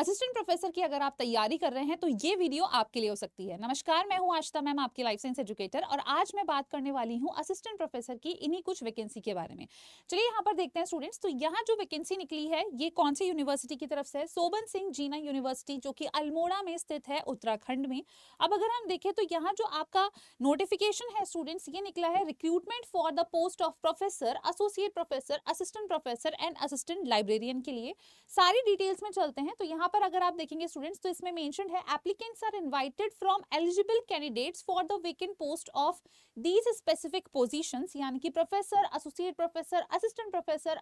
Assistant professor की अगर आप तैयारी कर रहे हैं तो ये वीडियो आपके लिए हो सकती है। नमस्कार, मैं हूं आशिता मैम, आपकी लाइफ साइंस एजुकेटर, और आज मैं बात करने वाली हूं असिस्टेंट प्रोफेसर की इन्हीं कुछ वैकेंसी के बारे में। चलिए यहाँ पर देखते हैं स्टूडेंट्स, तो यहाँ जो वैकेंसी निकली है ये कौन सी यूनिवर्सिटी की तरफ से है? सोबन सिंह जीना यूनिवर्सिटी, जो कि अल्मोड़ा में स्थित है, उत्तराखंड में। अब अगर हम देखें तो यहाँ जो आपका नोटिफिकेशन है स्टूडेंट्स, ये निकला है recruitment for the post of professor, associate professor, assistant professor and assistant librarian के लिए। सारी डिटेल्स में चलते हैं तो यहाँ पर अगर आप देखेंगे स्टूडेंट्स, तो इसमें मेंशन्ड है applicants are invited from eligible candidates for the vacant post of these specific positions, यानी कि professor, associate professor,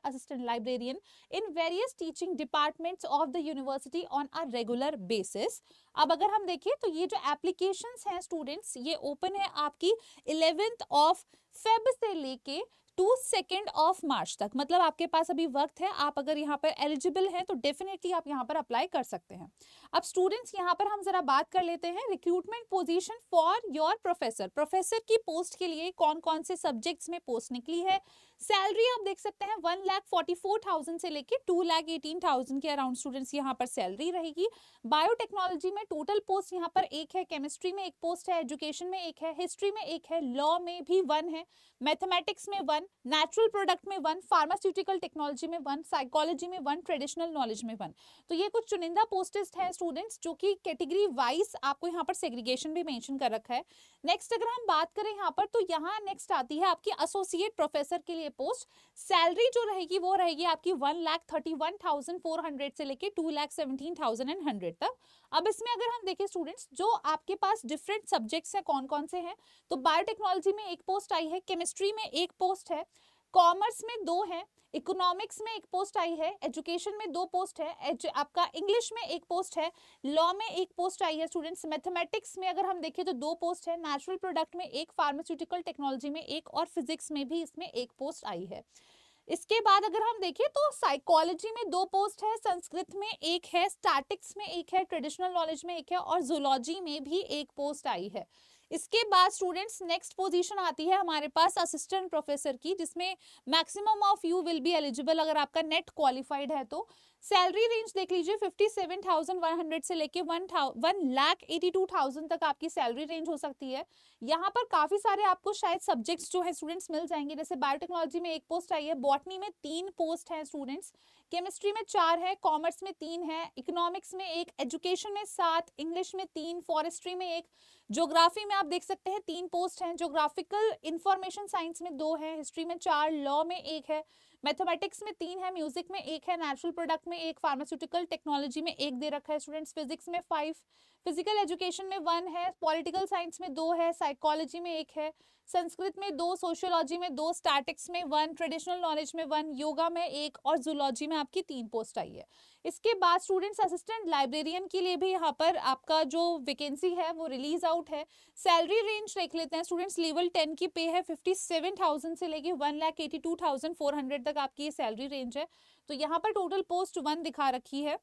assistant librarian in various teaching departments of the university on a regular basis. अब अगर हम देखें तो ये जो एप्लीकेशंस हैं स्टूडेंट्स, ये ओपन है आपकी 11th ऑफ फेब से लेके टू 2 ऑफ मार्च तक। मतलब आपके पास अभी वक्त है, आप अगर यहाँ पर एलिजिबल हैं तो डेफिनेटली आप यहाँ पर अप्लाई कर सकते हैं। अब स्टूडेंट्स यहाँ पर हम जरा बात कर लेते हैं recruitment position for your professor. Professor की पोस्ट के लिए कौन कौन से सब्जेक्ट्स में पोस्ट निकली है। सैलरी आप देख सकते हैं 1,44,000 से लेके 2,18,000 के अराउंड स्टूडेंट्स यहाँ पर सैलरी रहेगी। बायोटेक्नोलॉजी में टोटल पोस्ट यहाँ पर एक है, केमिस्ट्री में एक पोस्ट है, एजुकेशन में एक है, हिस्ट्री में एक है, लॉ में भी 1 है, मैथमेटिक्स में 1, नेचुरल प्रोडक्ट में 1, फार्मास्यूटिकल टेक्नोलॉजी में 1, साइकोलॉजी में 1, ट्रेडिशनल नॉलेज में 1। तो ये कुछ चुनिंदा पोस्टेस हैं स्टूडेंट्स, जो कि कैटेगरी वाइज आपको यहाँ पर सेग्रीगेशन भी मेंशन कर रखा है। नेक्स्ट अगर हम बात करें यहाँ पर, तो यहाँ नेक्स्ट आती है आपकी एसोसिएट प्रोफेसर के लिए पोस्ट। सैलरी जो रहेगी वो रहेगी आपकी 1,31,400 से लेके 2,17,100 तक। अब इसमें अगर हम देखें स्टूडेंट्स, जो आपके पास डिफरेंट सब्जेक्ट्स हैं कौन कौन से हैं, तो बायोटेक्नोलॉजी में एक पोस्ट आई है, केमिस्ट्री में एक पोस्ट है, कॉमर्स में 2 है, इकोनॉमिक्स में एक पोस्ट आई है, एजुकेशन में 2 पोस्ट है, आपका इंग्लिश में एक पोस्ट है, लॉ में एक पोस्ट आई है स्टूडेंट्स, मैथमेटिक्स में अगर हम देखें तो 2 पोस्ट है, नेचुरल प्रोडक्ट में एक, फार्मास्यूटिकल टेक्नोलॉजी में एक, और फिजिक्स में भी इसमें एक पोस्ट आई है। इसके बाद अगर हम देखें तो साइकोलॉजी में 2 पोस्ट है, संस्कृत में एक है, स्टैटिक्स में एक है, ट्रेडिशनल नॉलेज में एक है, और जूलॉजी में भी एक पोस्ट आई है। इसके बाद स्टूडेंट्स नेक्स्ट पोजीशन आती है हमारे पास असिस्टेंट प्रोफेसर की, जिसमें maximum of you will be eligible अगर आपका नेट क्वालिफाइड है तो। सैलरी रेंज देख लीजिए 57,100 से लेके 1,82,000 तक आपकी सैलरी रेंज हो सकती है। यहाँ पर काफी सारे आपको शायद सब्जेक्ट्स जो है स्टूडेंट्स मिल जाएंगे, जैसे बायोटेक्नोलॉजी में एक पोस्ट आई है, बॉटनी में 3 पोस्ट है स्टूडेंट्स, केमिस्ट्री में 4 है, कॉमर्स में 3 है, इकोनॉमिक्स में 1, एजुकेशन में 7, इंग्लिश में 3, फॉरेस्ट्री में 1, ज्योग्राफी में आप देख सकते हैं 3 पोस्ट हैं, ज्योग्राफिकल इंफॉर्मेशन साइंस में 2 है, हिस्ट्री में 4, लॉ में 1 है, मैथमेटिक्स में 3 है, म्यूजिक में 1 है, नेचुरल प्रोडक्ट में 1, फार्मास्यूटिकल टेक्नोलॉजी में 1 दे रखा है स्टूडेंट्स, फिजिक्स में 5, फिजिकल एजुकेशन में 1 है, पॉलिटिकल साइंस में 2 है, साइकोलॉजी में 1 है, संस्कृत में 2, सोशियोलॉजी में 2, स्टैटिक्स में 1, ट्रेडिशनल नॉलेज में 1, योगा में 1, और जूलॉजी में आपकी 3 पोस्ट आई है। इसके बाद स्टूडेंट्स असिस्टेंट लाइब्रेरियन के लिए भी यहाँ पर आपका जो वैकेंसी है वो रिलीज आउट है। सैलरी रेंज देख लेते हैं स्टूडेंट्स, लेवल 10 की पे है 57,000 से लेके 1,82,400 तक आपकी ये सैलरी रेंज है। तो यहाँ पर टोटल पोस्ट 1 दिखा रखी है।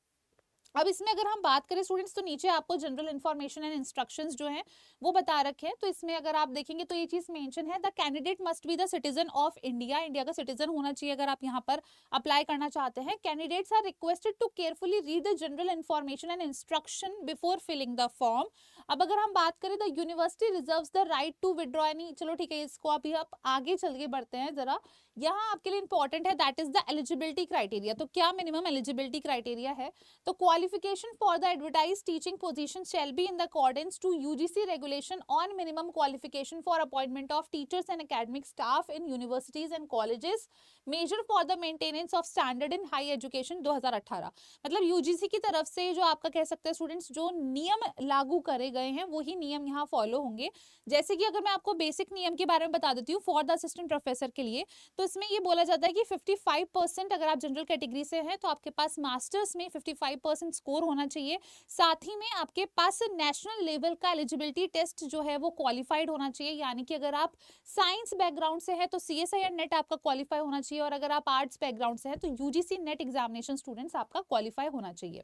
अब इसमें अगर हम बात करें स्टूडेंट्स, तो नीचे आपको जनरल इन्फॉर्मेशन एंड इंस्ट्रक्शंस जो हैं वो बता रखे हैं। तो इसमें अगर आप देखेंगे तो ये चीज मेंशन है, the candidate must be the citizen of India, India का सिटीजन होना चाहिए अगर आप यहाँ पर अप्लाई करना चाहते हैं। Candidates are requested to carefully read the general information and instruction before filling the form. अब अगर हम बात करें, the university reserves the right to withdraw any, चलो ठीक है, इसको अभी आप आगे चल के बढ़ते हैं जरा। यहाँ आपके लिए इंपॉर्टेंट है, that is the eligibility criteria. तो क्या मिनिमम एलिजिबिलिटी क्राइटेरिया है, तो qualification for the advertise teaching position shall be in the accordance to UGC regulation on minimum qualification for appointment of teachers and academic staff in universities and colleges, major for the maintenance of standard in high education 2018। मतलब UGC की तरफ से जो आपका कह सकते हैं students, जो नियम लागू करे गए हैं वही नियम यहाँ फॉलो होंगे। जैसे कि अगर मैं आपको बेसिक नियम के बारे में बता देती हूँ फॉर द असिस्टेंट प्रोफेसर के लिए, तो इसमें ये बोला जाता है कि 55% अगर आप जनरल कैटेगरी से हैं तो आपके पास मास्टर्स में 55% स्कोर होना चाहिए। साथ ही में आपके पास नेशनल लेवल का एलिजिबिलिटी टेस्ट जो है वो क्वालिफाइड होना चाहिए, यानी कि अगर आप साइंस बैकग्राउंड से हैं तो CSIR नेट आपका क्वालिफाई होना चाहिए, और अगर आप आर्ट्स बैकग्राउंड से हैं तो UGC नेट एग्जामिनेशन स्टूडेंट्स आपका क्वालिफाई होना चाहिए।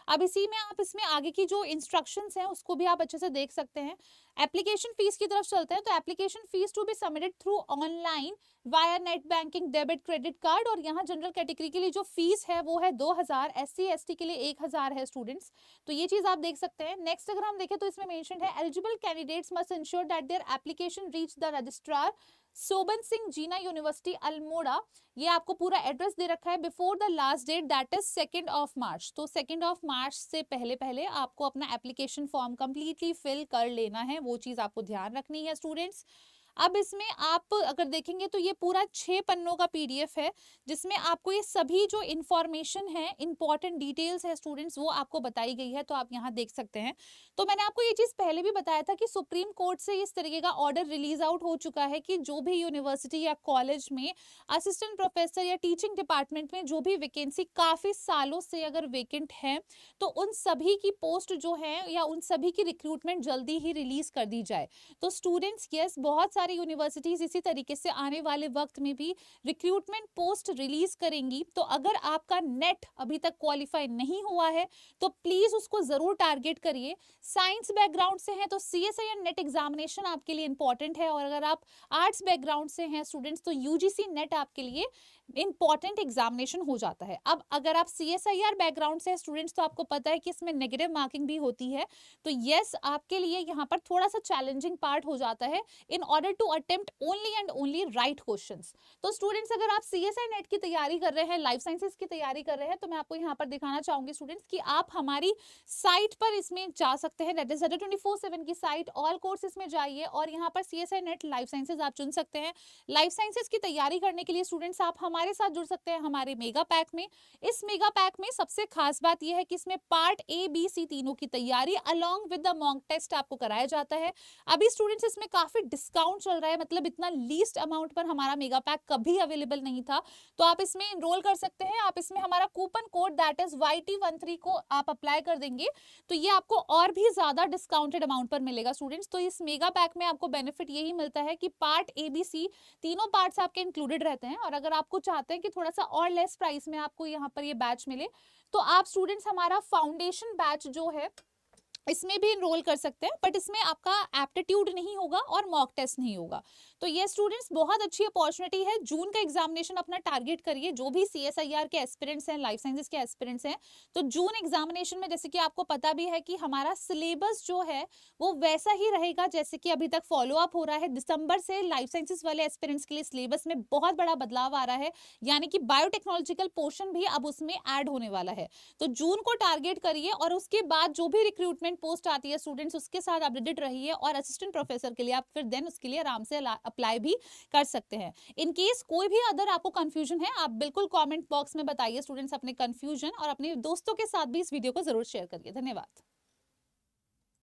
अब इसी में आप इसमें आगे की जो इंस्ट्रक्शंस हैं उसको भी आप अच्छे से देख सकते हैं। एप्लीकेशन फीस की तरफ चलते हैं, तो application fees to be submitted through online via net banking debit credit card. और यहाँ जनरल कैटेगरी के लिए जो फीस है वो है 2000, SC ST के लिए 1000 है स्टूडेंट्स। तो ये चीज आप देख सकते हैं। नेक्स्ट अगर हम देखें तो इसमें मेंशन है eligible candidates must ensure that their application reach the registrar Soban Singh Jeena university Almora. ये आपको पूरा एड्रेस दे रखा है before the last date that is 2 March. तो 2 मार्च से पहले पहले आपको अपना एप्लीकेशन फॉर्म कंप्लीटली फिल कर लेना है, वो चीज आपको ध्यान रखनी है स्टूडेंट्स। अब इसमें आप अगर देखेंगे तो ये पूरा 6 पन्नों का PDF है, जिसमें आपको ये सभी जो इंफॉर्मेशन है, इंपॉर्टेंट डिटेल्स है स्टूडेंट्स, वो आपको बताई गई है। तो आप यहाँ देख सकते हैं। तो मैंने आपको ये चीज पहले भी बताया था कि सुप्रीम कोर्ट से इस तरीके का ऑर्डर रिलीज आउट हो चुका है कि जो भी यूनिवर्सिटी या कॉलेज में असिस्टेंट प्रोफेसर या टीचिंग डिपार्टमेंट में जो भी वैकेंसी काफी सालों से अगर वेकेंट है, तो उन सभी की पोस्ट जो है या उन सभी की रिक्रूटमेंट जल्दी ही रिलीज कर दी जाए। तो स्टूडेंट्स यस, बहुत सारी यूनिवर्सिटीज इसी तरीके से आने वाले वक्त में भी रिक्रूटमेंट पोस्ट रिलीज करेंगी। तो अगर आपका नेट अभी तक क्वालिफाई नहीं हुआ है तो प्लीज उसको जरूर टारगेट करिए। साइंस बैकग्राउंड से हैं तो CSI या नेट एग्जामिनेशन आपके लिए इंपॉर्टेंट है, और अगर आप आर्ट्स बैकग्राउंड से हैं स्टूडेंट्स तो UGC नेट आपके लिए इंपॉर्टेंट एग्जामिनेशन हो जाता है। अब अगर आप CSIR बैकग्राउंड से स्टूडेंट्स तो आपको पता है कि इसमें नेगेटिव मार्किंग भी होती है। तो यस, आपके लिए यहाँ पर थोड़ा सा चैलेंजिंग पार्ट हो जाता है in order to attempt only and only right questions. तो स्टूडेंट्स अगर आप CSI नेट की तैयारी कर रहे हैं, लाइफ साइंसेज की तैयारी कर रहे हैं, तो मैं आपको यहाँ पर दिखाना चाहूंगी स्टूडेंट्स कि आप हमारी साइट पर इसमें जा सकते हैं, दैट इज 24/7 की साइट। ऑल कोर्सेज में जाइए और यहाँ पर CSI नेट लाइफ साइंसेज आप चुन सकते हैं। लाइफ साइंसेज की तैयारी करने के लिए स्टूडेंट्स आप हमारे साथ जुड़ सकते हैं हमारे मेगा पैक में। इस मेगा पैक में सबसे खास बात यह है कि इसमें पार्ट A, B, C तीनों की तैयारी along with the mock test आपको कराया जाता है। अभी स्टूडेंट्स इसमें काफी डिस्काउंट चल रहा है, मतलब इतना लीस्ट अमाउंट पर हमारा मेगा पैक कभी अवेलेबल नहीं था। तो आप इसमें इनरोल कर सकते हैं। आप इसमें हमारा coupon code that is YT13 को आप अप्लाई कर देंगे तो ये आपको और भी ज्यादा डिस्काउंटेड अमाउंट पर मिलेगा स्टूडेंट्स। तो इस मेगा पैक में आपको बेनिफिट यही मिलता है कि पार्ट A, B, C तीनों पार्ट्स आपके इंक्लूडेड रहते हैं। और अगर आपको चाहते हैं कि थोड़ा सा और लेस प्राइस में आपको यहाँ पर ये बैच मिले, तो आप स्टूडेंट्स हमारा फाउंडेशन बैच जो है इसमें भी इनरोल कर सकते हैं, बट इसमें आपका एप्टीट्यूड नहीं होगा और मॉक टेस्ट नहीं होगा। तो ये स्टूडेंट्स बहुत अच्छी अपॉर्चुनिटी है। जून का एग्जामिनेशन अपना टारगेट करिए, जो भी CSIR के एस्पिरेंट्स हैं, लाइफ साइंसेज के एस्पिरेंट्स हैं। तो जून एग्जामिनेशन में जैसे कि आपको पता भी है कि हमारा सिलेबस जो है वो वैसा ही रहेगा जैसे कि अभी तक फॉलो अप हो रहा है। दिसंबर से लाइफ साइंसेज वाले एस्पिरेंट्स के लिए सिलेबस में बहुत बड़ा बदलाव आ रहा है, यानी कि बायोटेक्नोलॉजिकल पोर्शन भी अब उसमें ऐड होने वाला है। तो जून को टारगेट करिए और उसके बाद जो भी रिक्रूटमेंट पोस्ट आती है स्टूडेंट्स उसके साथ अपडेटेड रहिए। और असिस्टेंट प्रोफेसर के लिए आप फिर देन उसके लिए आराम से अप्लाई भी कर सकते हैं। इन केस कोई भी अदर आपको कंफ्यूजन है, आप बिल्कुल कमेंट बॉक्स में बताइए स्टूडेंट्स अपने कंफ्यूजन, और अपने दोस्तों के साथ भी इस वीडियो को जरूर शेयर करिए। धन्यवाद।